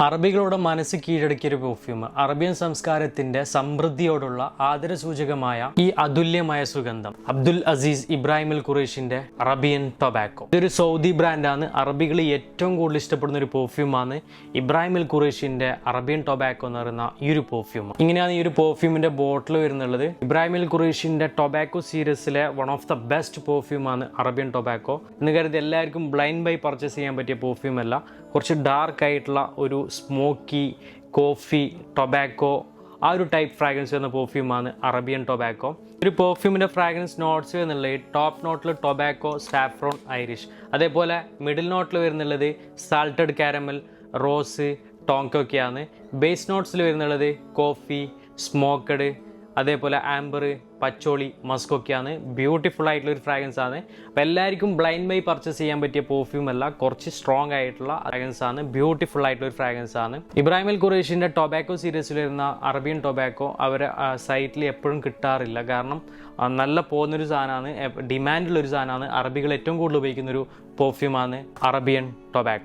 അറബികളുടെ മനസ്സ് കീഴടക്കിയ ഒരു പെർഫ്യൂം, അറബിയൻ സംസ്കാരത്തിന്റെ സമൃദ്ധിയോടുള്ള ആദരസൂചകമായ ഈ അതുല്യമായ സുഗന്ധം അബ്ദുൽ അസീസ് ഇബ്രാഹിം അൽ ഖുറൈഷിന്റെ അറബിയൻ ടൊബാക്കോ. ഇതൊരു സൗദി ബ്രാൻഡാണ്. അറബികൾ ഏറ്റവും കൂടുതൽ ഇഷ്ടപ്പെടുന്ന ഒരു പെർഫ്യൂമാണ് ഇബ്രാഹിം അൽ ഖുറൈഷിന്റെ അറബിയൻ ടൊബാക്കോ എന്ന് പറയുന്ന ഈ ഒരു പെർഫ്യൂം. ഇങ്ങനെയാണ് ഈ ഒരു പെർഫ്യൂമിന്റെ ബോട്ടിൽ വരുന്നുള്ളത്. ഇബ്രാഹിം അൽ ഖുറൈഷിന്റെ ടൊബാക്കോ സീരീസിലെ വൺ ഓഫ് ദ ബെസ്റ്റ് പെർഫ്യൂമാണ് അറബിയൻ ടൊബാക്കോ എന്ന് കരുതി എല്ലാവർക്കും ബ്ലൈൻഡ് ബൈ പർച്ചേസ് ചെയ്യാൻ പറ്റിയ പെർഫ്യൂം അല്ല. കുറച്ച് ഡാർക്ക് ആയിട്ടുള്ള ഒരു സ്മോക്കി കോഫി ടൊബാക്കോ ആ ഒരു ടൈപ്പ് ഫ്രാഗ്രൻസ് വരുന്ന പെർഫ്യൂമാണ് അറബിയൻ ടൊബാക്കോ. ഒരു പെർഫ്യൂമിൻ്റെ ഫ്രാഗ്രൻസ് നോട്ട്സ് വരുന്നുള്ളത് ടോപ്പ് നോട്ടിൽ ടൊബാക്കോ, സാഫ്രോൺ, ഐറിഷ്. അതേപോലെ മിഡിൽ നോട്ടിൽ വരുന്നുള്ളത് സാൾട്ടഡ് കാരമൽ, റോസ്, ടോങ്കൊക്കെയാണ്. ബേസ് നോട്ട്സിൽ വരുന്നുള്ളത് കോഫി, സ്മോക്കഡ്, അതേപോലെ ആംബർ, പച്ചോളി, മസ്കൊക്കെയാണ്. ബ്യൂട്ടിഫുൾ ആയിട്ടുള്ള ഒരു ഫ്രാഗ്രൻസ് ആണ്. അപ്പോൾ എല്ലാവർക്കും ബ്ലൈൻഡ് ബൈ പർച്ചേസ് ചെയ്യാൻ പറ്റിയ പെർഫ്യൂം അല്ല, കുറച്ച് സ്ട്രോങ് ആയിട്ടുള്ള ഫ്രാഗ്രൻസ് ആണ്. ബ്യൂട്ടിഫുൾ ആയിട്ടുള്ള ഒരു ഫ്രാഗ്രൻസ് ആണ്. ഇബ്രാഹിം അൽ ഖുറൈഷിന്റെ ടൊബാക്കോ സീരീസിൽ വരുന്ന അറബിയൻ ടൊബാക്കോ അവരെ സൈറ്റിൽ എപ്പോഴും കിട്ടാറില്ല. കാരണം നല്ല പോകുന്നൊരു സാധനമാണ്, ഡിമാൻഡുള്ള ഒരു സാധനമാണ്. അറബികൾ ഏറ്റവും കൂടുതൽ ഉപയോഗിക്കുന്ന ഒരു പെർഫ്യൂമാണ് അറബിയൻ ടൊബാക്കോ.